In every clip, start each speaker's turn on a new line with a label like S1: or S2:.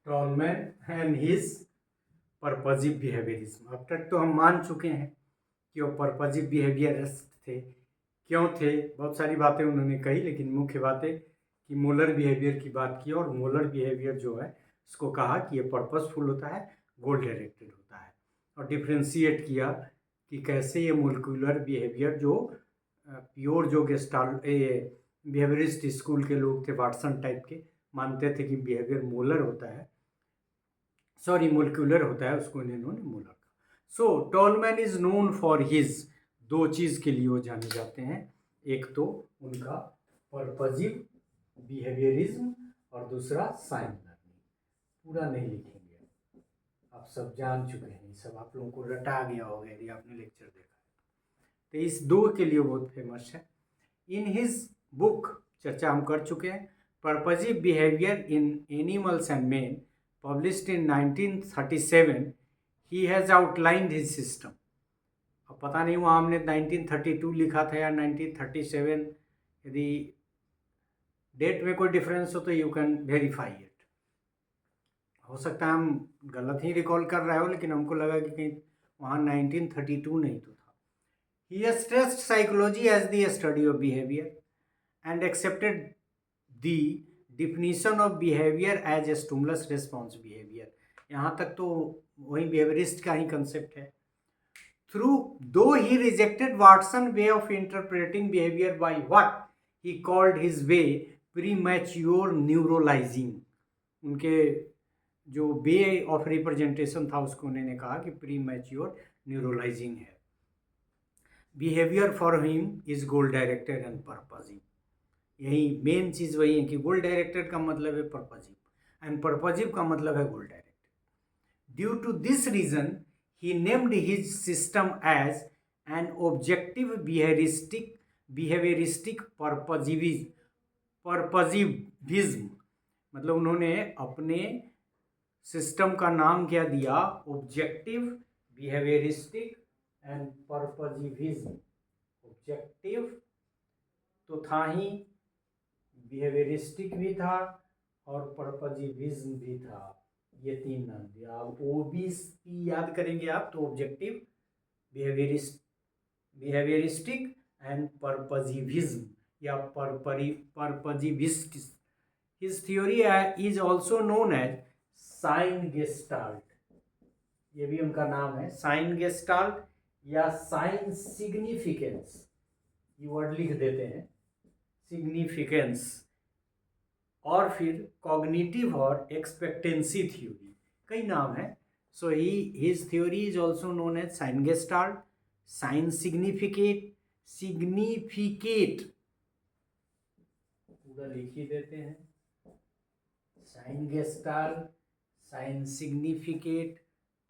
S1: Tall man and his purposive behaviourism. अब तक तो हम मान चुके हैं कि वो पर्पजिव बिहेवियरिस्ट थे। क्यों थे, बहुत सारी बातें उन्होंने कही, लेकिन मुख्य बातें कि मोलर बिहेवियर की बात की और मोलर बिहेवियर जो है उसको कहा कि ये पर्पसफुल होता है, गोल डायरेक्टेड होता है, और डिफ्रेंशिएट किया कि कैसे ये मोलिकुलर बिहेवियर जो प्योर जो गेस्टाल बिहेवियरिस्ट स्कूल के लोग थे, वाटसन टाइप के, मानते थे कि बिहेवियर मोलर होता है, सॉरी मोलिकुलर होता है, उसको इन्होंने मोलर कहा। So Tolman is known for his, दो चीज़ के लिए वो जाने जाते हैं, एक तो उनका पर्पजिव बिहेवियरिज्म और दूसरा साइन लर्निंग। पूरा नहीं लिखेंगे, आप सब जान चुके हैं, ये सब आप लोगों को रटा गया होगा यदि आपने लेक्चर देखा है। तो इस दो के लिए बहुत फेमस है। इन हिज बुक, चर्चा हम कर चुके हैं, purposive behaviour in animals and man, published in 1937, he has outlined his system। अब पता नहीं वहाँ हमने 1932 लिखा था या 1937, यदि डेट में कोई डिफरेंस हो तो यू कैन वेरीफाई इट। हो सकता है हम गलत ही रिकॉल कर रहे हो, लेकिन हमको लगा कि कहीं वहाँ 1932 नहीं तो था। He has stressed psychology as the study of behavior and accepted the definition of behavior as a stimulus response behavior। यहाँ तक तो वही बिहेवियरिस्ट का ही कंसेप्ट है। Through though he rejected Watson way of interpreting behaviour by what he called his way premature neurologizing. उनके जो way of representation था उसको उन्होंने कहा कि प्रीमैच्योर न्यूरोलाइजिंग है। Behaviour for him is goal directed and purposive. यही मेन चीज़ वही है कि गोल डायरेक्टेड का मतलब है पर्पजिव एंड पर्पजिव का मतलब है goal directed. Due to this reason he named his system as an objective behaviouristic purposivism. मतलब उन्होंने अपने सिस्टम का नाम क्या दिया, objective behaviouristic and purposivism. Objective तो था ही, बिहेवियरिस्टिक भी था और पर्पजिविज्म भी था, ये तीन नाम दिया। अब OBC याद करेंगे आप तो ऑब्जेक्टिव बिहेवियरिस्टिक एंड पर्पजिविज्म या purposivist. His theory is also known as sign gestalt, ये भी उनका नाम है, साइन गेस्टाल्ट या साइन सिग्निफिकेंस, ये वर्ड लिख देते हैं, सिग्निफिकेंस। और फिर कॉग्निटिव और एक्सपेक्टेंसी थ्योरी, कई नाम है। So his theory is also known as sign gestalt, sign significate पूरा लिख ही देते हैं, sign gestalt, sign significate,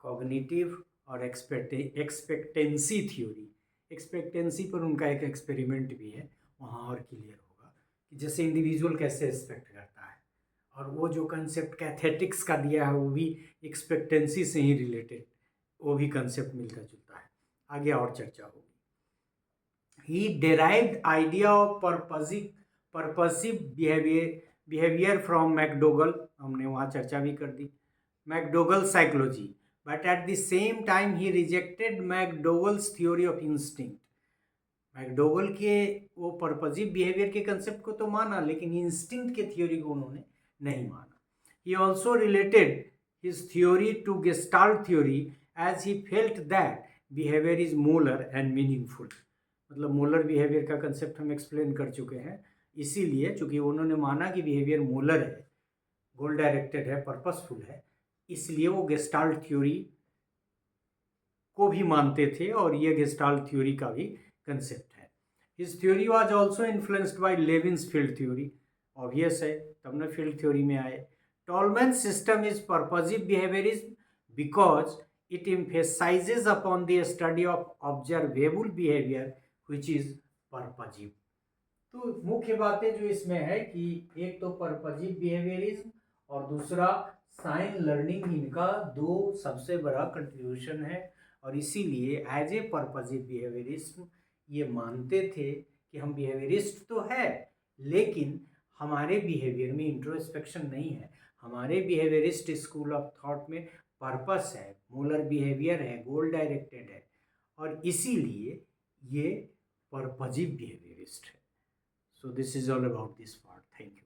S1: cognitive और एक्सपेक्टेंसी थ्योरी। एक्सपेक्टेंसी पर उनका एक एक्सपेरिमेंट भी है, वहाँ और क्लियर होगा कि जैसे इंडिविजुअल कैसे एक्सपेक्ट करता है, और वो जो कंसेप्ट कैथेटिक्स का दिया है वो भी एक्सपेक्टेंसी से ही रिलेटेड, वो भी कंसेप्ट मिलता जुलता है, आगे और चर्चा होगी। He derived idea of purposive behaviour from McDougall, हमने वहाँ चर्चा भी कर दी, McDougall psychology, but at the same time he rejected McDougall's theory of instinct. McDougall के वो पर्पजिव बिहेवियर के कंसेप्ट को तो माना, लेकिन इंस्टिंक्ट के थ्योरी को उन्होंने नहीं माना। He also related his theory to gestalt theory as he felt that behaviour is molar and meaningful. मतलब मोलर बिहेवियर का कंसेप्ट हम एक्सप्लेन कर चुके हैं, इसीलिए चूंकि उन्होंने माना कि बिहेवियर मोलर है, गोल डायरेक्टेड है, पर्पसफुल है, इसलिए वो गेस्टाल्ट थ्योरी को भी मानते थे और ये गेस्टाल्ट थ्योरी का भी कंसेप्ट है। His theory was also influenced by Lewin's field theory, obvious है, तब ना फील्ड थ्योरी में आए। Tolman system is purposive behaviourism because it emphasises upon the study of observable behaviour which is purposive. तो मुख्य बातें जो इसमें है कि एक तो पर्पसिव बिहेवियरिज्म और दूसरा साइन लर्निंग, इनका दो सबसे बड़ा कंट्रीब्यूशन है, और इसीलिए एज ए पर्पसिव बिहेवियरिस्ट ये मानते थे कि हम बिहेवियरिस्ट तो है, लेकिन हमारे बिहेवियर में इंट्रोस्पेक्शन नहीं है, हमारे बिहेवियरिस्ट स्कूल ऑफ थॉट में पर्पस है, मोलर बिहेवियर है, गोल डायरेक्टेड है, और इसीलिए ये पर्पजिव बिहेवियरिस्ट है. So this is all about this part. Thank you.